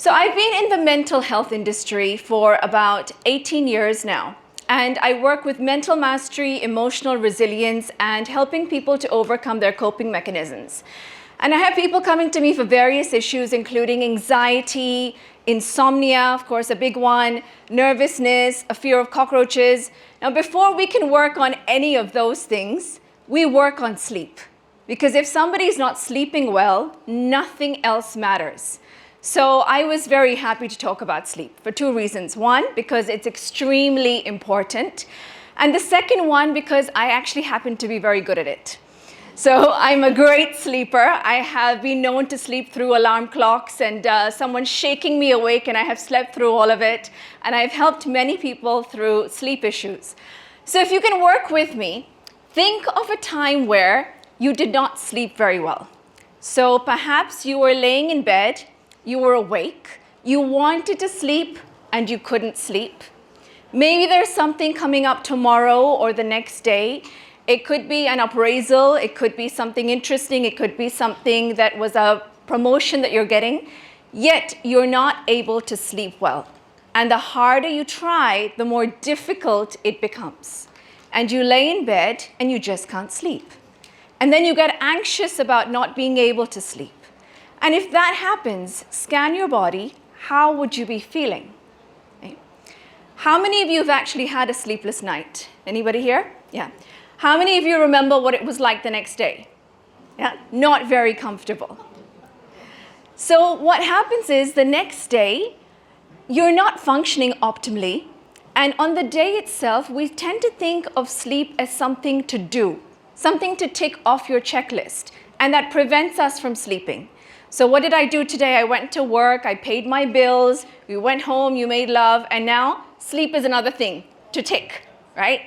So I've been in the mental health industry for about 18 years now, and I work with mental mastery, emotional resilience, and helping people to overcome their coping mechanisms. And I have people coming to me for various issues, including anxiety, insomnia, of course, a big one, nervousness, a fear of cockroaches. Now, before we can work on any of those things, we work on sleep. Because if somebody's not sleeping well, nothing else matters. So I was very happy to talk about sleep for two reasons. One, because it's extremely important. And the second one, because I actually happen to be very good at it. So I'm a great sleeper. I have been known to sleep through alarm clocks and someone shaking me awake, and I have slept through all of it. And I've helped many people through sleep issues. So if you can work with me, think of a time where you did not sleep very well. So perhaps you were laying in bed, you were awake, you wanted to sleep and you couldn't sleep. Maybe there's something coming up tomorrow or the next day. It could be an appraisal, it could be something interesting, it could be something that was a promotion that you're getting, yet you're not able to sleep well. And the harder you try, the more difficult it becomes. And you lay in bed and you just can't sleep. And then you get anxious about not being able to sleep. And if that happens, scan your body. How would you be feeling? Okay. How many of you have actually had a sleepless night? Anybody here? Yeah. How many of you remember what it was like the next day? Yeah, not very comfortable. So what happens is the next day, you're not functioning optimally. And on the day itself, we tend to think of sleep as something to do, something to tick off your checklist. And that prevents us from sleeping. So what did I do today? I went to work, I paid my bills, we went home, you made love, and now sleep is another thing to tick, right?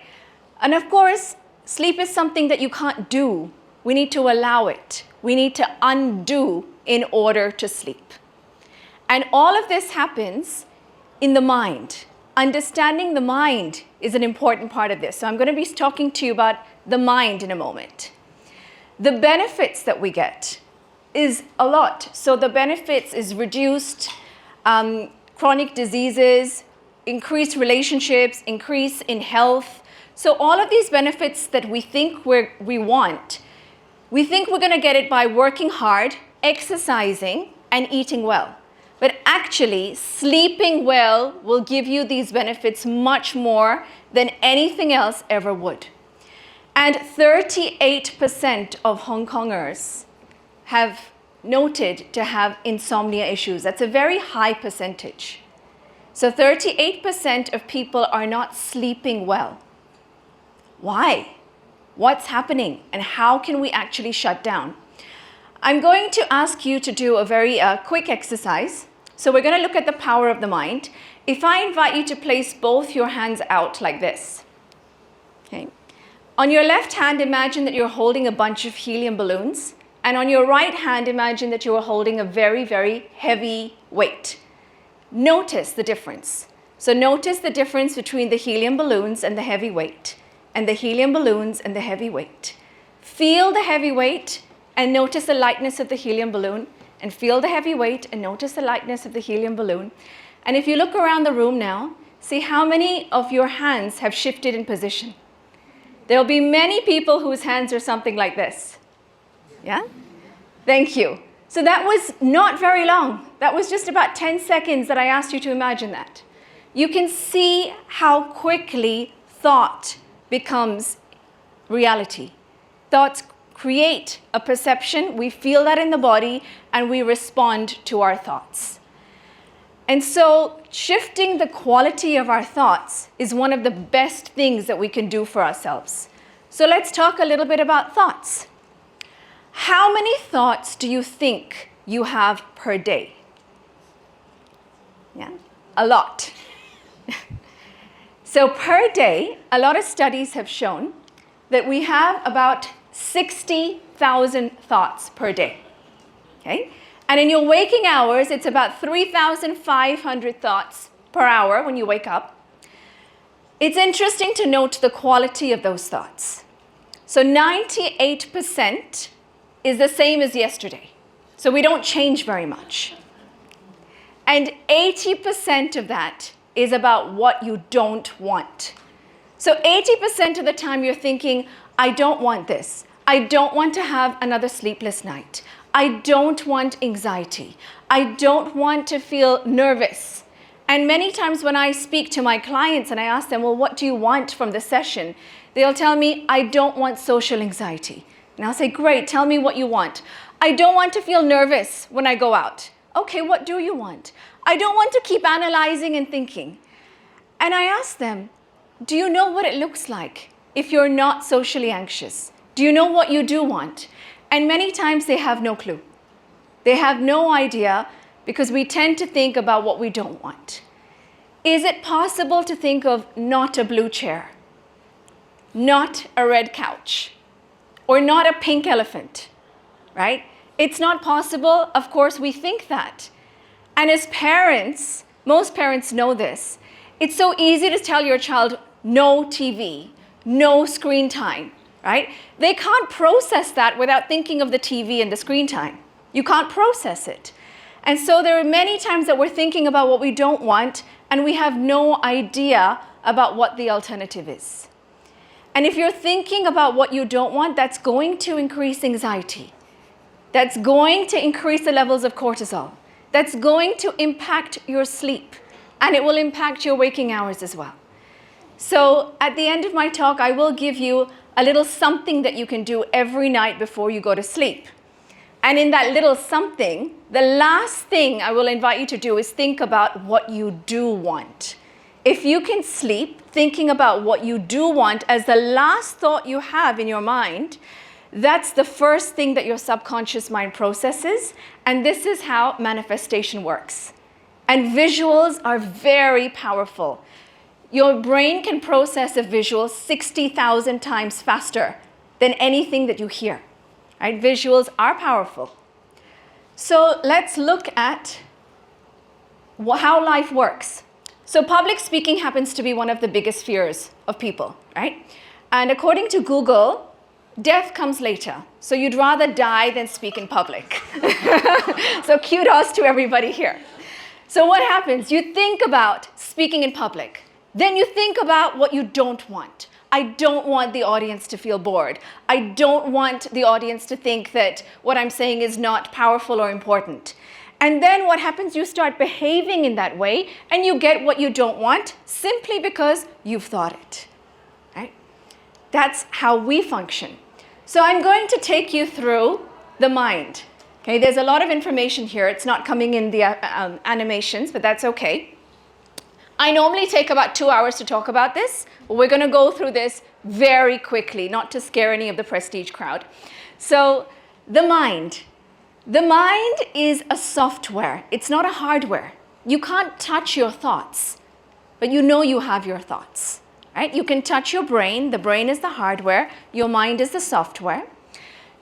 And of course, sleep is something that you can't do. We need to allow it. We need to undo in order to sleep. And all of this happens in the mind. Understanding the mind is an important part of this. So I'm going to be talking to you about the mind in a moment. The benefits that we get is a lot. So the benefits is reduced chronic diseases, increased relationships, increase in health. So all of these benefits that we think we want, we think we're going to get it by working hard, exercising, and eating well. But actually, sleeping well will give you these benefits much more than anything else ever would. And 38% of Hong Kongers have noted to have insomnia issues. That's a very high percentage. So 38% of people are not sleeping well. Why? What's happening? And how can we actually shut down? I'm going to ask you to do a very quick exercise. So we're going to look at the power of the mind. If I invite you to place both your hands out like this. Okay. On your left hand, imagine that you're holding a bunch of helium balloons. And on your right hand, imagine that you are holding a very, very heavy weight. Notice the difference. So notice the difference between the helium balloons and the heavy weight, and the helium balloons and the heavy weight. Feel the heavy weight and notice the lightness of the helium balloon, and feel the heavy weight and notice the lightness of the helium balloon. And if you look around the room now, see how many of your hands have shifted in position. There'll be many people whose hands are something like this. Yeah? Thank you. So that was not very long. That was just about 10 seconds that I asked you to imagine that. You can see how quickly thought becomes reality. Thoughts create a perception, we feel that in the body, and we respond to our thoughts. And so shifting the quality of our thoughts is one of the best things that we can do for ourselves. So let's talk a little bit about thoughts. How many thoughts do you think you have per day? Yeah, a lot. So per day, a lot of studies have shown that we have about 60,000 thoughts per day. Okay? And in your waking hours, it's about 3,500 thoughts per hour when you wake up. It's interesting to note the quality of those thoughts. So 98% is the same as yesterday. So we don't change very much. And 80% of that is about what you don't want. So 80% of the time you're thinking, I don't want this. I don't want to have another sleepless night. I don't want anxiety. I don't want to feel nervous. And many times when I speak to my clients and I ask them, well, what do you want from the session? They'll tell me, I don't want social anxiety. And I'll say, great, tell me what you want. I don't want to feel nervous when I go out. Okay, what do you want? I don't want to keep analyzing and thinking. And I ask them, do you know what it looks like if you're not socially anxious? Do you know what you do want? And many times they have no clue. They have no idea because we tend to think about what we don't want. Is it possible to think of not a blue chair, not a red couch, or not a pink elephant, right? It's not possible. Of course, we think that. And as parents, most parents know this. It's so easy to tell your child, no TV, no screen time, right? They can't process that without thinking of the TV and the screen time. You can't process it. And so there are many times that we're thinking about what we don't want and we have no idea about what the alternative is. And if you're thinking about what you don't want, that's going to increase anxiety. That's going to increase the levels of cortisol. That's going to impact your sleep, and it will impact your waking hours as well. So at the end of my talk, I will give you a little something that you can do every night before you go to sleep. And in that little something, the last thing I will invite you to do is think about what you do want. If you can sleep thinking about what you do want as the last thought you have in your mind, that's the first thing that your subconscious mind processes, and this is how manifestation works. And visuals are very powerful. Your brain can process a visual 60,000 times faster than anything that you hear. Right? Visuals are powerful. So let's look at how life works. So public speaking happens to be one of the biggest fears of people, right? And according to Google, death comes later. So you'd rather die than speak in public. So kudos to everybody here. So what happens? You think about speaking in public. Then you think about what you don't want. I don't want the audience to feel bored. I don't want the audience to think that what I'm saying is not powerful or important. And then what happens? You start behaving in that way and you get what you don't want simply because you've thought it, right? That's how we function. So I'm going to take you through the mind. Okay, there's a lot of information here. It's not coming in the animations, but that's okay. I normally take about 2 hours to talk about this, but we're going to go through this very quickly, not to scare any of the prestige crowd. So the mind. The mind is a software. It's not a hardware. You can't touch your thoughts, but you know you have your thoughts, right? You can touch your brain. The brain is the hardware. Your mind is the software.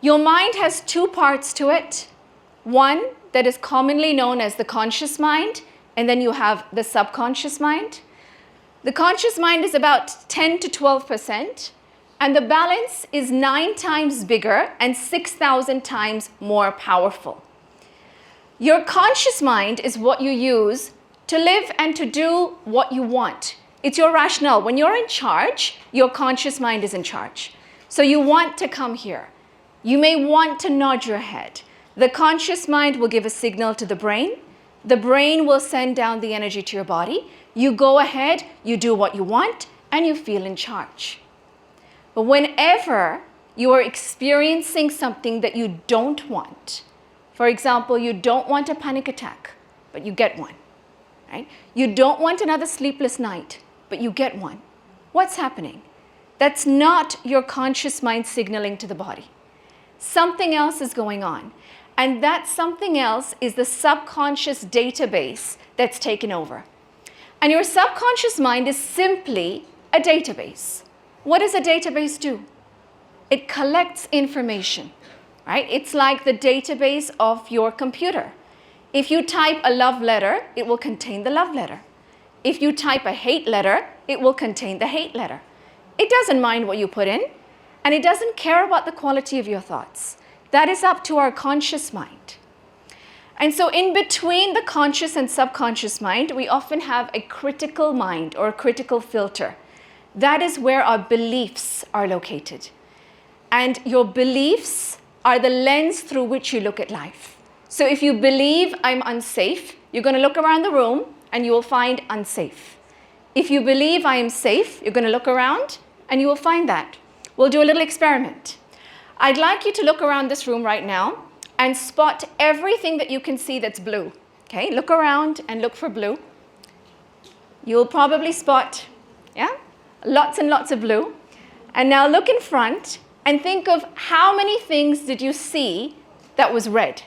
Your mind has two parts to it. One that is commonly known as the conscious mind, and then you have the subconscious mind. The conscious mind is about 10 to 12%, and the balance is 9 times bigger and 6,000 times more powerful. Your conscious mind is what you use to live and to do what you want. It's your rationale. When you're in charge, your conscious mind is in charge. So you want to come here. You may want to nod your head. The conscious mind will give a signal to the brain. The brain will send down the energy to your body. You go ahead, you do what you want, and you feel in charge. But whenever you are experiencing something that you don't want, for example, you don't want a panic attack, but you get one, right? You don't want another sleepless night, but you get one. What's happening? That's not your conscious mind signaling to the body. Something else is going on. And that something else is the subconscious database that's taken over. And your subconscious mind is simply a database. What does a database do? It collects information, right? It's like the database of your computer. If you type a love letter, it will contain the love letter. If you type a hate letter, it will contain the hate letter. It doesn't mind what you put in, and it doesn't care about the quality of your thoughts. That is up to our conscious mind. And so in between the conscious and subconscious mind, we often have a critical mind or a critical filter. That is where our beliefs are located. And your beliefs are the lens through which you look at life. So if you believe I'm unsafe, you're going to look around the room and you will find unsafe. If you believe I am safe, you're going to look around and you will find that. We'll do a little experiment. I'd like you to look around this room right now and spot everything that you can see that's blue. Okay, look around and look for blue. You'll probably spot, lots and lots of blue. And now look in front and think of how many things did you see that was red?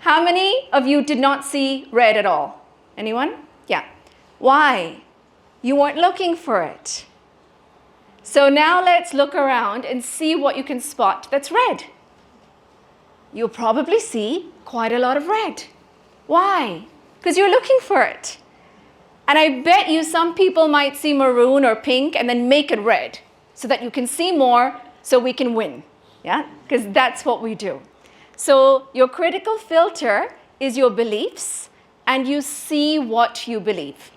How many of you did not see red at all? Anyone? Yeah. Why? You weren't looking for it. So now let's look around and see what you can spot that's red. You'll probably see quite a lot of red. Why? Because you're looking for it. And I bet you some people might see maroon or pink and then make it red so that you can see more so we can win. Yeah? Because that's what we do. So your critical filter is your beliefs and you see what you believe.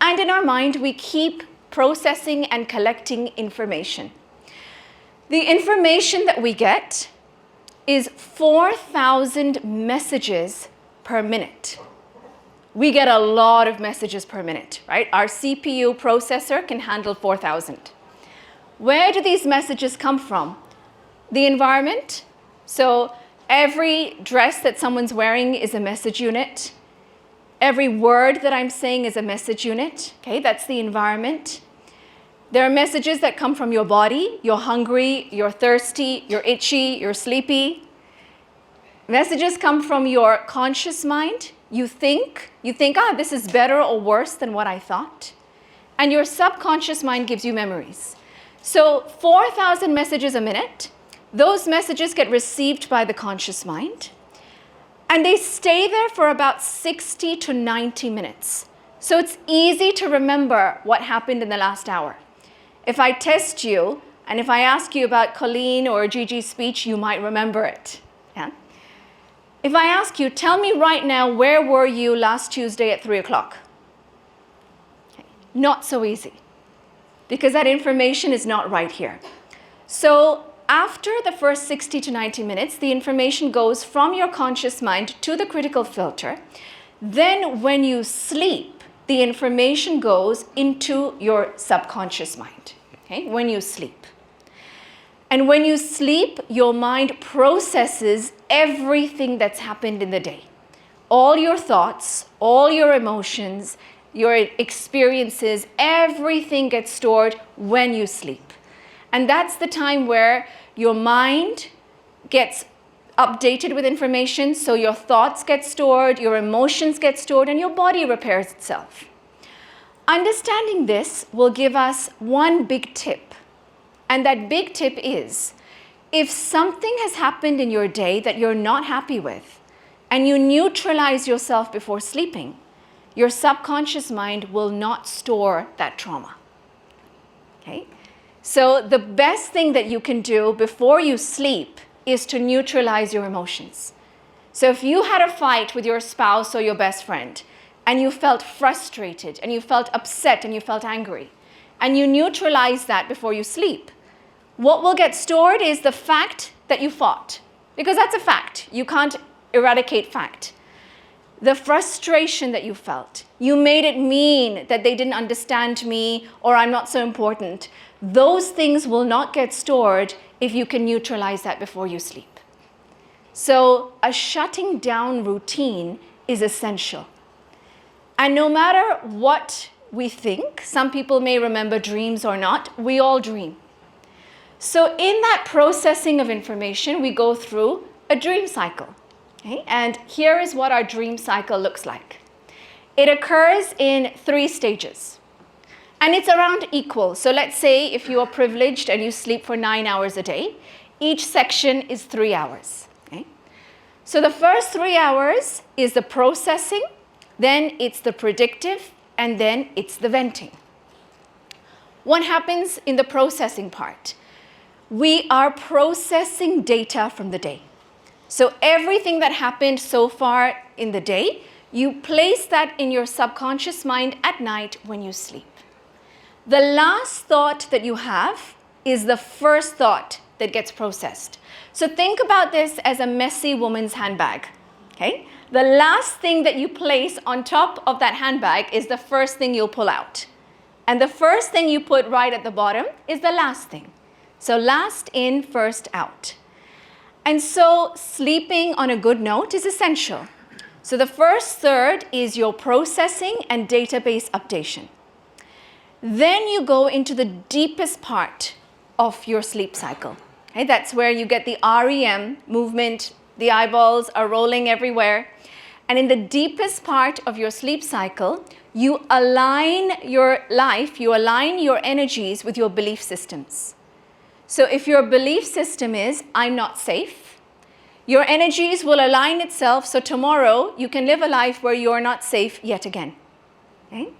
And in our mind, we keep processing and collecting information. The information that we get is 4,000 messages per minute. We get a lot of messages per minute, right? Our CPU processor can handle 4,000. Where do these messages come from? The environment. So every dress that someone's wearing is a message unit. Every word that I'm saying is a message unit. Okay, that's the environment. There are messages that come from your body. You're hungry, you're thirsty, you're itchy, you're sleepy. Messages come from your conscious mind. You think, this is better or worse than what I thought. And your subconscious mind gives you memories. So 4,000 messages a minute. Those messages get received by the conscious mind. And they stay there for about 60 to 90 minutes. So it's easy to remember what happened in the last hour. If I test you, and if I ask you about Colleen or Gigi's speech, you might remember it. Yeah? If I ask you, tell me right now, where were you last Tuesday at 3 o'clock? Okay. Not so easy, because that information is not right here. So after the first 60 to 90 minutes, the information goes from your conscious mind to the critical filter. Then when you sleep, the information goes into your subconscious mind, okay, when you sleep. And when you sleep, your mind processes everything that's happened in the day. All your thoughts, all your emotions, your experiences, everything gets stored when you sleep. And that's the time where your mind gets updated with information, so your thoughts get stored, your emotions get stored, and your body repairs itself. Understanding this will give us one big tip. And that big tip is, if something has happened in your day that you're not happy with, and you neutralize yourself before sleeping, your subconscious mind will not store that trauma. Okay? So the best thing that you can do before you sleep is to neutralize your emotions. So if you had a fight with your spouse or your best friend, and you felt frustrated, and you felt upset, and you felt angry, and you neutralize that before you sleep, what will get stored is the fact that you fought. Because that's a fact. You can't eradicate fact. The frustration that you felt. You made it mean that they didn't understand me, or I'm not so important. Those things will not get stored if you can neutralize that before you sleep. So a shutting down routine is essential. And no matter what we think, some people may remember dreams or not, we all dream. So in that processing of information, we go through a dream cycle. Okay? And here is what our dream cycle looks like. It occurs in 3 stages. And it's around equal. So let's say if you are privileged and you sleep for 9 hours a day, each section is 3 hours. Okay? So the first 3 hours is the processing, then it's the predictive, and then it's the venting. What happens in the processing part? We are processing data from the day. So everything that happened so far in the day, you place that in your subconscious mind at night when you sleep. The last thought that you have is the first thought that gets processed. So think about this as a messy woman's handbag, okay? The last thing that you place on top of that handbag is the first thing you'll pull out. And the first thing you put right at the bottom is the last thing. So last in, first out. And so sleeping on a good note is essential. So the first third is your processing and database updation. Then you go into the deepest part of your sleep cycle. Okay, that's where you get the REM movement, the eyeballs are rolling everywhere. And in the deepest part of your sleep cycle, you align your life, you align your energies with your belief systems. So if your belief system is, I'm not safe, your energies will align itself so tomorrow you can live a life where you are not safe yet again. Okay?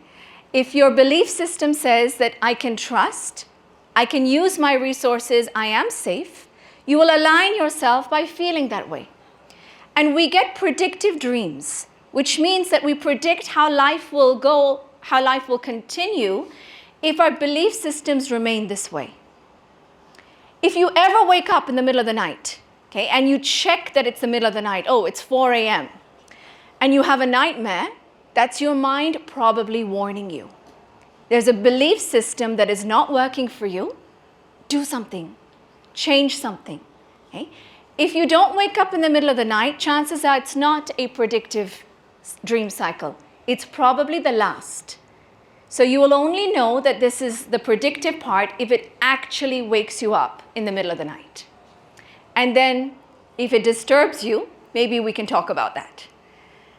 If your belief system says that I can trust, I can use my resources, I am safe, you will align yourself by feeling that way. And we get predictive dreams, which means that we predict how life will go, how life will continue if our belief systems remain this way. If you ever wake up in the middle of the night, okay, and you check that it's the middle of the night, oh, it's 4 a.m., and you have a nightmare, that's your mind probably warning you. There's a belief system that is not working for you. Do something. Change something. Okay? If you don't wake up in the middle of the night, chances are it's not a predictive dream cycle. It's probably the last. So you will only know that this is the predictive part if it actually wakes you up in the middle of the night. And then if it disturbs you, maybe we can talk about that.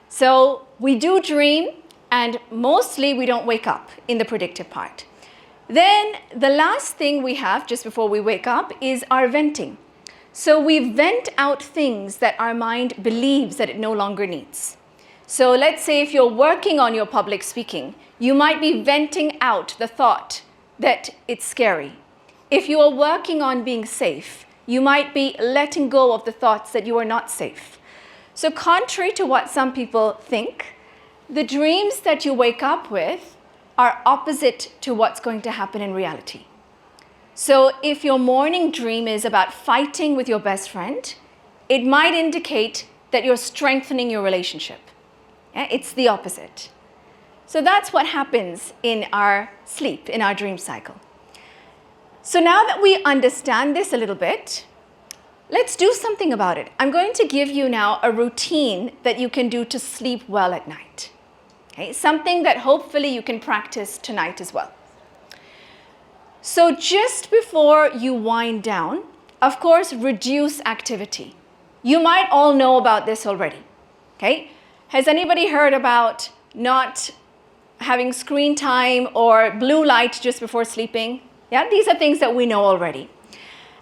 So we do dream, and mostly we don't wake up in the predictive part. Then the last thing we have just before we wake up is our venting. So we vent out things that our mind believes that it no longer needs. So let's say if you're working on your public speaking, you might be venting out the thought that it's scary. If you are working on being safe, you might be letting go of the thoughts that you are not safe. So contrary to what some people think, the dreams that you wake up with are opposite to what's going to happen in reality. So if your morning dream is about fighting with your best friend, it might indicate that you're strengthening your relationship. Yeah, it's the opposite. So that's what happens in our sleep, in our dream cycle. So now that we understand this a little bit, let's do something about it. I'm going to give you now a routine that you can do to sleep well at night. Okay? Something that hopefully you can practice tonight as well. So just before you wind down, of course, reduce activity. You might all know about this already. Okay? Has anybody heard about not having screen time or blue light just before sleeping? Yeah, these are things that we know already.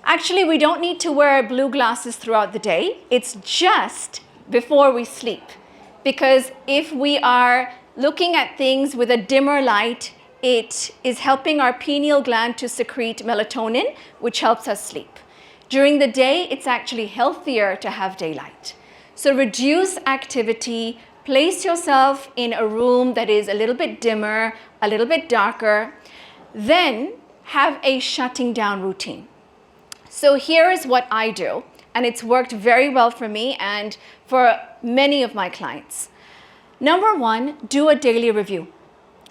Actually, we don't need to wear blue glasses throughout the day. It's just before we sleep. Because if we are looking at things with a dimmer light, it is helping our pineal gland to secrete melatonin, which helps us sleep. During the day, it's actually healthier to have daylight. So reduce activity, place yourself in a room that is a little bit dimmer, a little bit darker, then have a shutting down routine. So here is what I do, and it's worked very well for me and for many of my clients. Number one, do a daily review.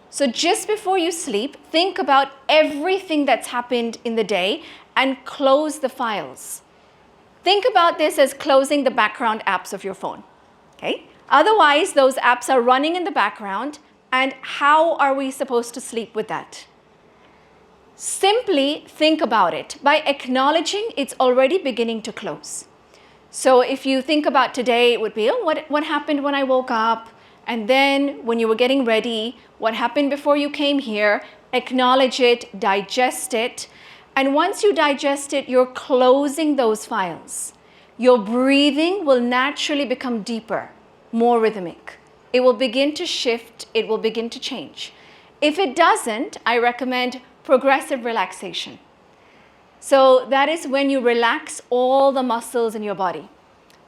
So just before you sleep, think about everything that's happened in the day and close the files. Think about this as closing the background apps of your phone, okay? Otherwise, those apps are running in the background, and how are we supposed to sleep with that? Simply think about it by acknowledging it's already beginning to close. So if you think about today, it would be, oh, what happened when I woke up? And then when you were getting ready, what happened before you came here? Acknowledge it, digest it. And once you digest it, you're closing those files. Your breathing will naturally become deeper, more rhythmic. It will begin to shift, it will begin to change. If it doesn't, I recommend progressive relaxation. So that is when you relax all the muscles in your body.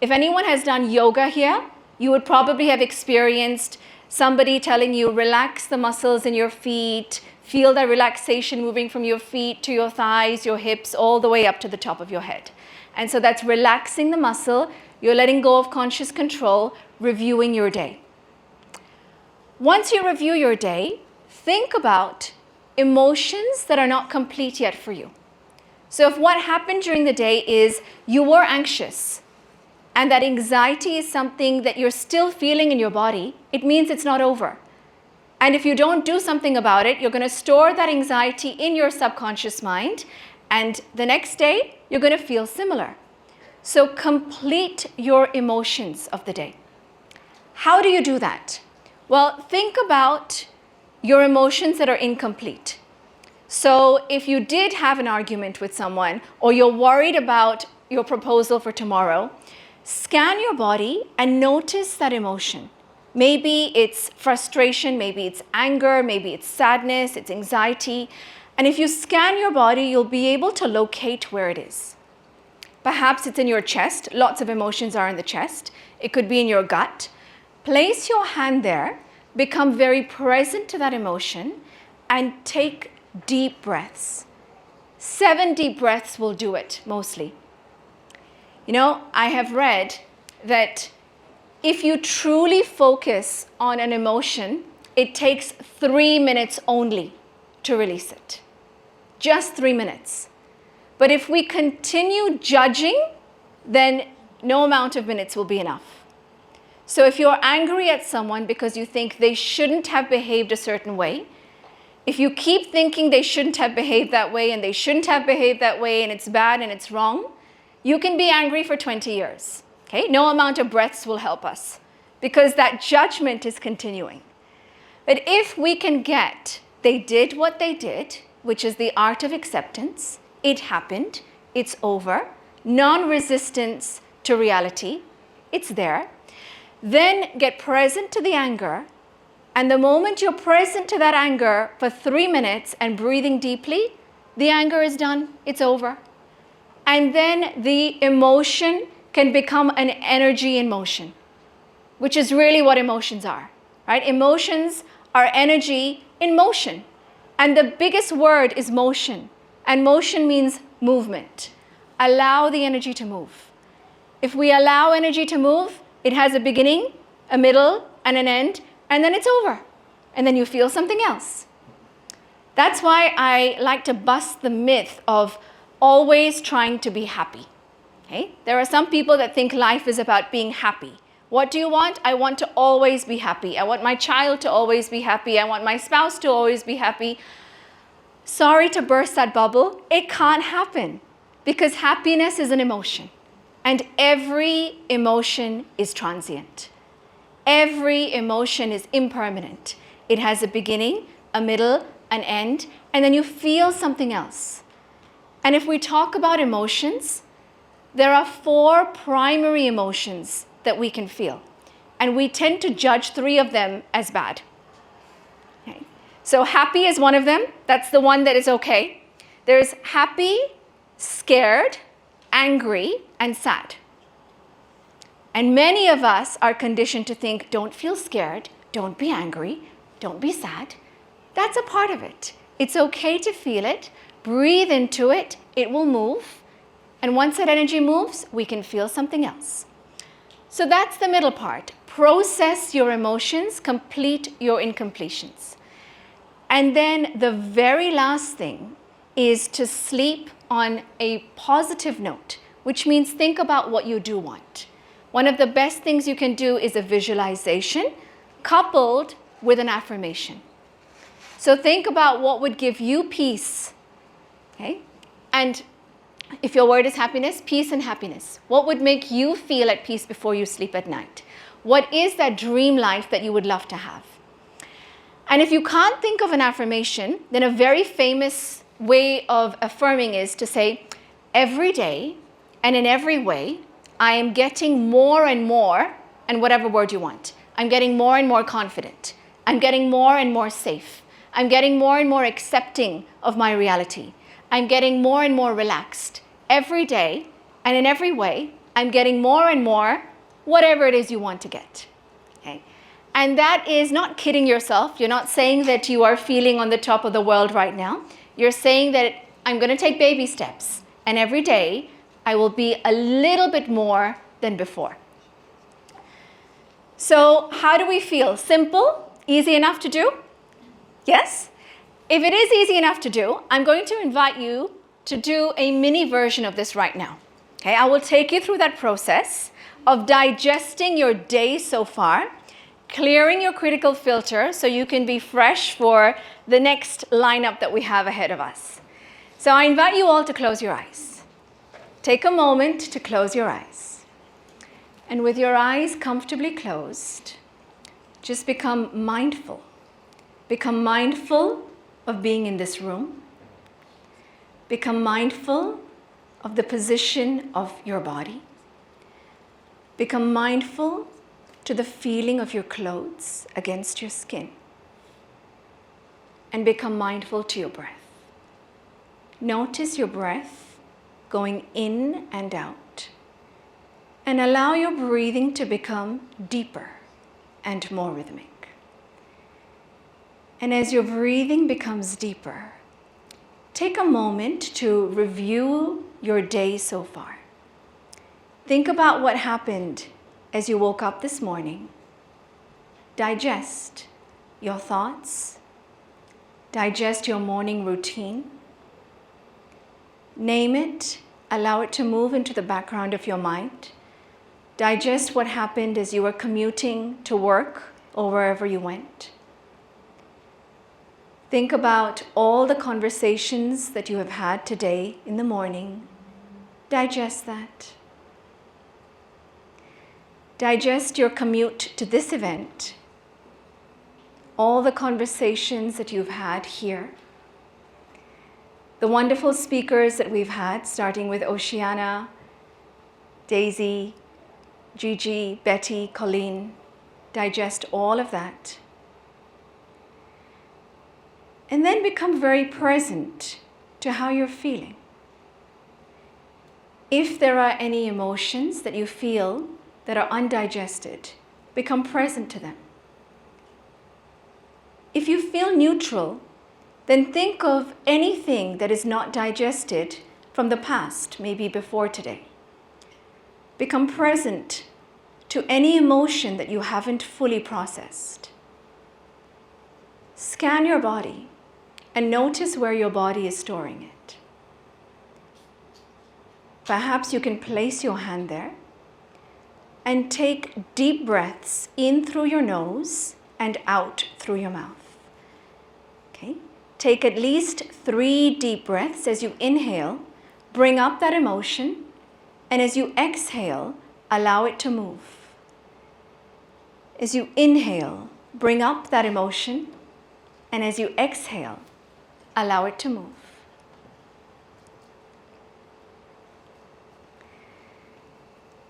If anyone has done yoga here, you would probably have experienced somebody telling you, relax the muscles in your feet, feel the relaxation moving from your feet to your thighs, your hips, all the way up to the top of your head. And so that's relaxing the muscle. You're letting go of conscious control, reviewing your day. Once you review your day, think about emotions that are not complete yet for you. So if what happened during the day is you were anxious, and that anxiety is something that you're still feeling in your body, it means it's not over. And if you don't do something about it, you're going to store that anxiety in your subconscious mind, and the next day, you're going to feel similar. So complete your emotions of the day. How do you do that? Well, think about your emotions that are incomplete. So if you did have an argument with someone, or you're worried about your proposal for tomorrow, scan your body and notice that emotion. Maybe it's frustration, maybe it's anger, maybe it's sadness, it's anxiety. And if you scan your body, you'll be able to locate where it is. Perhaps it's in your chest. Lots of emotions are in the chest. It could be in your gut. Place your hand there, become very present to that emotion, and take deep breaths. 7 deep breaths will do it, mostly. You know, I have read that if you truly focus on an emotion, it takes 3 minutes only to release it. Just 3 minutes. But if we continue judging, then no amount of minutes will be enough. So if you're angry at someone because you think they shouldn't have behaved a certain way, if you keep thinking they shouldn't have behaved that way and they shouldn't have behaved that way and it's bad and it's wrong, you can be angry for 20 years. Okay? No amount of breaths will help us because that judgment is continuing. But if we can get, they did what they did, which is the art of acceptance, it happened, it's over, non-resistance to reality, it's there, then get present to the anger, and the moment you're present to that anger for 3 minutes and breathing deeply, the anger is done, it's over. And then the emotion can become an energy in motion, which is really what emotions are, right? Emotions are energy in motion. And the biggest word is motion. And motion means movement. Allow the energy to move. If we allow energy to move, it has a beginning, a middle, and an end, and then it's over. And then you feel something else. That's why I like to bust the myth of always trying to be happy. Okay? There are some people that think life is about being happy. What do you want? I want to always be happy. I want my child to always be happy. I want my spouse to always be happy. Sorry to burst that bubble. It can't happen because happiness is an emotion. And every emotion is transient. Every emotion is impermanent. It has a beginning, a middle, an end, and then you feel something else. And if we talk about emotions, there are 4 primary emotions that we can feel. And we tend to judge 3 of them as bad. Okay. So happy is one of them. That's the one that is okay. There's happy, scared, angry, and sad. And many of us are conditioned to think, don't feel scared, don't be angry, don't be sad. That's a part of it. It's okay to feel it. Breathe into it, it will move. And once that energy moves, we can feel something else. So that's the middle part. Process your emotions, complete your incompletions. And then the very last thing is to sleep on a positive note, which means think about what you do want. One of the best things you can do is a visualization coupled with an affirmation. So think about what would give you peace. Okay? And if your word is happiness, peace and happiness. What would make you feel at peace before you sleep at night? What is that dream life that you would love to have? And if you can't think of an affirmation, then a very famous way of affirming is to say, every day and in every way, I am getting more and more, and whatever word you want. I'm getting more and more confident. I'm getting more and more safe. I'm getting more and more accepting of my reality. I'm getting more and more relaxed every day, and in every way, I'm getting more and more whatever it is you want to get. Okay? And that is not kidding yourself. You're not saying that you are feeling on the top of the world right now. You're saying that I'm going to take baby steps, and every day I will be a little bit more than before. So how do we feel? Simple? Easy enough to do? Yes? If it is easy enough to do, I'm going to invite you to do a mini version of this right now. Okay, I will take you through that process of digesting your day so far, clearing your critical filter so you can be fresh for the next lineup that we have ahead of us. So I invite you all to close your eyes. Take a moment to close your eyes. And with your eyes comfortably closed, just become mindful. Become mindful of being in this room. Become mindful of the position of your body. Become mindful to the feeling of your clothes against your skin. And become mindful to your breath. Notice your breath going in and out. And allow your breathing to become deeper and more rhythmic. And as your breathing becomes deeper, take a moment to review your day so far. Think about what happened as you woke up this morning. Digest your thoughts. Digest your morning routine. Name it. Allow it to move into the background of your mind. Digest what happened as you were commuting to work or wherever you went. Think about all the conversations that you have had today in the morning. Digest that. Digest your commute to this event. All the conversations that you've had here. The wonderful speakers that we've had, starting with Oceana, Daisy, Gigi, Betty, Colleen. Digest all of that. And then become very present to how you're feeling. If there are any emotions that you feel that are undigested, become present to them. If you feel neutral, then think of anything that is not digested from the past, maybe before today. Become present to any emotion that you haven't fully processed. Scan your body and notice where your body is storing it. Perhaps you can place your hand there and take deep breaths in through your nose and out through your mouth. Okay? Take at least 3 deep breaths. As you inhale, bring up that emotion, and as you exhale, allow it to move. As you inhale, bring up that emotion, and as you exhale, allow it to move.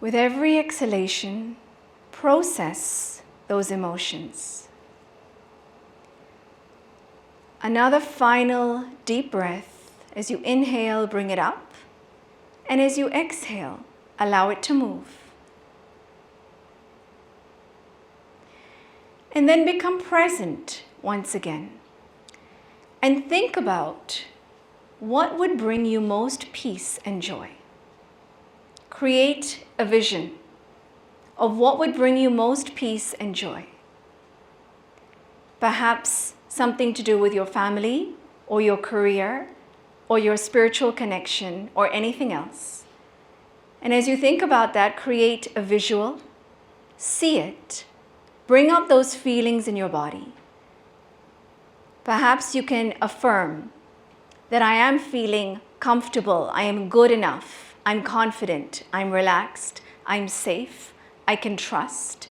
With every exhalation, process those emotions. Another final deep breath. As you inhale, bring it up, and as you exhale, allow it to move. And then become present once again. And think about what would bring you most peace and joy. Create a vision of what would bring you most peace and joy. Perhaps something to do with your family, or your career, or your spiritual connection, or anything else. And as you think about that, create a visual, see it, bring up those feelings in your body. Perhaps you can affirm that I am feeling comfortable, I am good enough, I'm confident, I'm relaxed, I'm safe, I can trust,